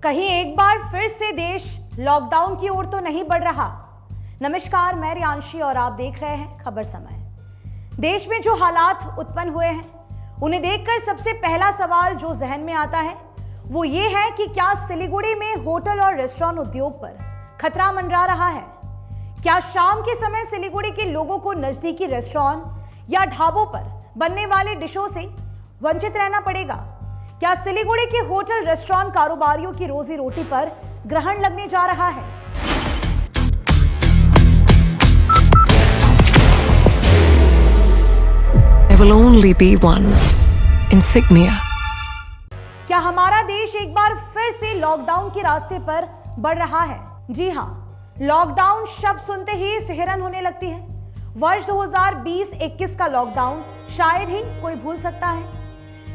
कहीं एक बार फिर से देश लॉकडाउन की ओर तो नहीं बढ़ रहा। नमस्कार, मैं रियांशी और आप देख रहे हैं खबर समय। देश में जो हालात उत्पन्न हुए हैं उन्हें देखकर सबसे पहला सवाल जो जहन में आता है वो ये है कि क्या सिलीगुड़ी में होटल और रेस्टोरेंट उद्योग पर खतरा मंडरा रहा है। क्या शाम के समय सिलीगुड़ी के लोगों को नजदीकी रेस्टोरेंट या ढाबों पर बनने वाले डिशों से वंचित रहना पड़ेगा। क्या सिलीगुड़ी के होटल रेस्टोरेंट कारोबारियों की रोजी रोटी पर ग्रहण लगने जा रहा है। There will only be one insignia. क्या हमारा देश एक बार फिर से लॉकडाउन के रास्ते पर बढ़ रहा है। जी हां, लॉकडाउन शब्द सुनते ही सिहरन होने लगती है। वर्ष 2020-21 का लॉकडाउन शायद ही कोई भूल सकता है।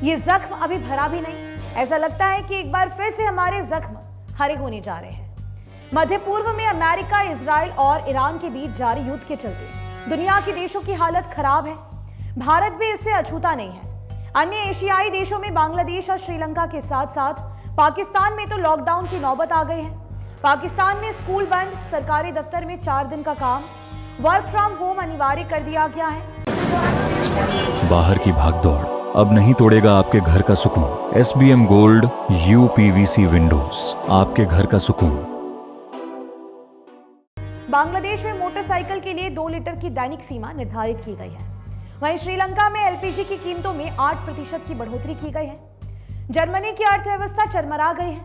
ये जख्म अभी भरा भी नहीं। ऐसा लगता है कि एक बार फिर से हमारे जख्म हरे होने जा रहे हैं। मध्य पूर्व में अमेरिका, इजराइल और ईरान के बीच जारी युद्ध के चलते दुनिया के देशों की हालत खराब है। भारत भी इससे अछूता नहीं है। अन्य एशियाई देशों में बांग्लादेश और श्रीलंका के साथ साथ पाकिस्तान में तो लॉकडाउन की नौबत आ गई है। पाकिस्तान में स्कूल बंद, सरकारी दफ्तर में 4 दिन का काम, वर्क फ्रॉम होम अनिवार्य कर दिया गया है। बाहर की भागदौड़ अब नहीं तोड़ेगा आपके घर का सुकून। SBM गोल्ड UPVC विंडोज, आपके घर का सुकून। बांग्लादेश में मोटरसाइकिल के लिए 2 लीटर की दैनिक सीमा निर्धारित की गई है। वहीं श्रीलंका में LPG की कीमतों में 8% की बढ़ोतरी की गई है। जर्मनी की अर्थव्यवस्था चरमरा गई है।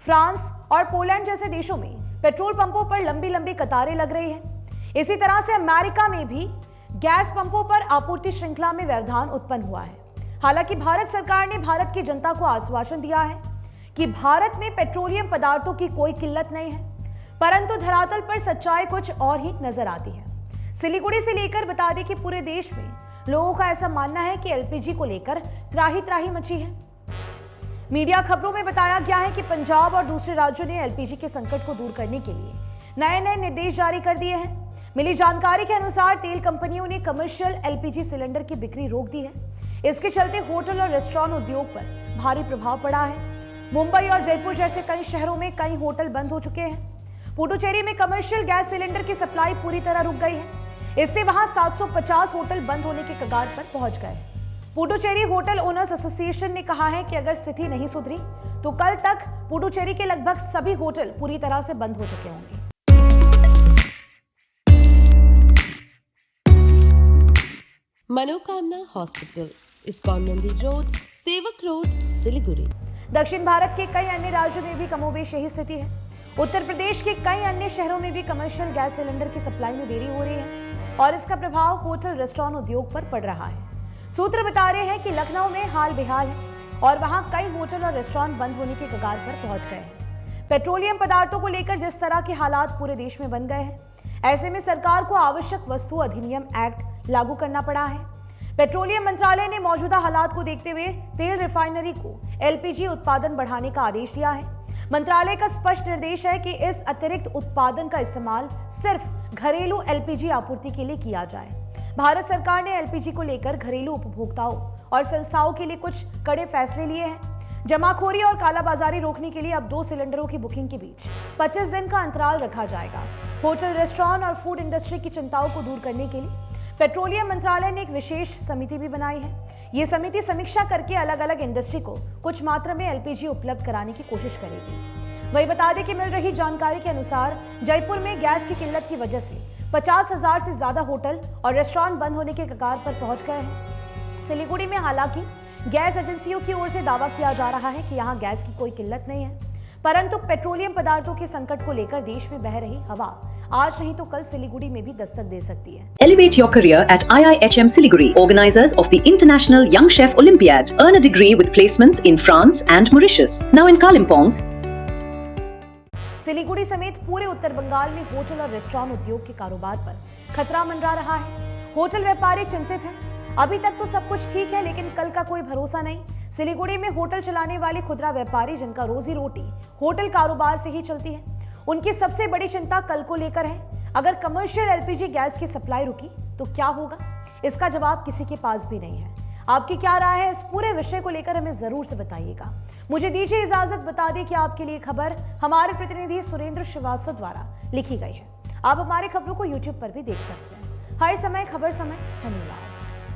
फ्रांस और पोलैंड जैसे देशों में पेट्रोल पंपों पर लंबी लंबी कतारें लग रही है। इसी तरह से अमेरिका में भी गैस पंपों पर आपूर्ति श्रृंखला में व्यवधान उत्पन्न हुआ है। हालांकि भारत सरकार ने भारत की जनता को आश्वासन दिया है कि भारत में पेट्रोलियम पदार्थों की कोई किल्लत नहीं है, परंतु धरातल पर सच्चाई कुछ और ही नजर आती है। सिलीगुड़ी से लेकर बता दें कि पूरे देश में लोगों का ऐसा मानना है कि LPG को लेकर त्राही त्राही मची है। मीडिया खबरों में बताया गया है कि पंजाब और दूसरे राज्यों ने LPG के संकट को दूर करने के लिए नए निर्देश जारी कर दिए हैं। मिली जानकारी के अनुसार तेल कंपनियों ने कमर्शियल LPG सिलेंडर की बिक्री रोक दी है। इसके चलते होटल और रेस्टोरेंट उद्योग पर भारी प्रभाव पड़ा है। मुंबई और जयपुर जैसे कई शहरों में कई होटल बंद हो चुके हैं। पुडुचेरी में कमर्शियल गैस सिलेंडर की सप्लाई पूरी तरह रुक गई है। इससे वहां 750 होटल बंद होने के कगार पर पहुंच गए। पुडुचेरी होटल ओनर्स एसोसिएशन ने कहा है कि अगर स्थिति नहीं सुधरी तो कल तक पुडुचेरी के लगभग सभी होटल पूरी तरह से बंद हो चुके होंगे। मनोकामना हॉस्पिटल, इस्कॉन मंदिर रोड, सेवक रोड, सिलीगुड़ी। दक्षिण भारत के कई अन्य राज्यों में भी कमोबेश यही स्थिति है। उत्तर प्रदेश के कई अन्य शहरों में भी कमर्शियल गैस सिलेंडर की सप्लाई में देरी हो रही है और इसका प्रभाव होटल रेस्टोरेंट उद्योग पर पड़ रहा है। सूत्र बता रहे हैं कि लखनऊ में हाल बेहाल है और वहां कई होटल और रेस्टोरेंट बंद होने के कगार पर पहुंच गए हैं। पेट्रोलियम पदार्थों को लेकर जिस तरह के हालात पूरे देश में बन गए हैं, ऐसे में सरकार को आवश्यक वस्तु अधिनियम एक्ट लागू करना पड़ा है। पेट्रोलियम मंत्रालय ने मौजूदा हालात को देखते हुए तेल रिफाइनरी को LPG उत्पादन बढ़ाने का आदेश दिया है। मंत्रालय का स्पष्ट निर्देश है कि इस अतिरिक्त उत्पादन का इस्तेमाल सिर्फ घरेलू LPG आपूर्ति के लिए किया जाए। भारत सरकार ने LPG को लेकर घरेलू उपभोक्ताओं और संस्थाओं के लिए कुछ कड़े फैसले लिए हैं। जमाखोरी और कालाबाजारी रोकने के लिए अब 2 सिलेंडरों की बुकिंग के बीच 25 दिन का अंतराल रखा जाएगा। होटल, रेस्टोरेंट और फूड इंडस्ट्री की चिंताओं को दूर करने के लिए पेट्रोलियम मंत्रालय ने एक विशेष समिति भी बनाई है। ये समिति समीक्षा करके अलग अलग इंडस्ट्री को कुछ मात्रा में LPG उपलब्ध कराने की कोशिश करेगी। वही बता दें कि मिल रही जानकारी के अनुसार जयपुर में गैस की किल्लत की वजह से 50,000 से ज्यादा होटल और रेस्टोरेंट बंद होने के कगार पर पहुंच गए हैं। सिलीगुड़ी में हालांकि गैस एजेंसियों की ओर से दावा किया जा रहा है कि यहाँ गैस की कोई किल्लत नहीं है, परंतु पेट्रोलियम पदार्थों के संकट को लेकर देश में बह रही हवा आज नहीं तो कल सिलीगुड़ी में भी दस्तक दे सकती है। Elevate your career at IIHM Siliguri, organizers of the International Young Chef Olympiad. Earn a degree with placements in France and Mauritius. Now in Kalimpong. Siliguri समेत पूरे उत्तर बंगाल में होटल और रेस्टोरेंट उद्योग के कारोबार पर खतरा मंडरा रहा है। होटल व्यापारी चिंतित हैं। अभी तक तो सब कुछ ठीक है, लेकिन कल का कोई भरोसा नहीं। सिलीगुड़ी में होटल चलाने वाले खुदरा व्यापारी, जिनका रोजी रोटी होटल कारोबार से ही चलती है, उनकी सबसे बड़ी चिंता कल को लेकर है। अगर कमर्शियल LPG गैस की सप्लाई रुकी तो क्या होगा, इसका जवाब किसी के पास भी नहीं है। आपकी क्या राय है इस पूरे विषय को लेकर हमें जरूर से बताइएगा। मुझे दीजिए इजाजत, बता दें कि आपके लिए खबर हमारे प्रतिनिधि सुरेंद्र श्रीवास्तव द्वारा लिखी गई है। आप हमारी खबरों को YouTube पर भी देख सकते हैं। हर समय खबर समय। धन्यवाद।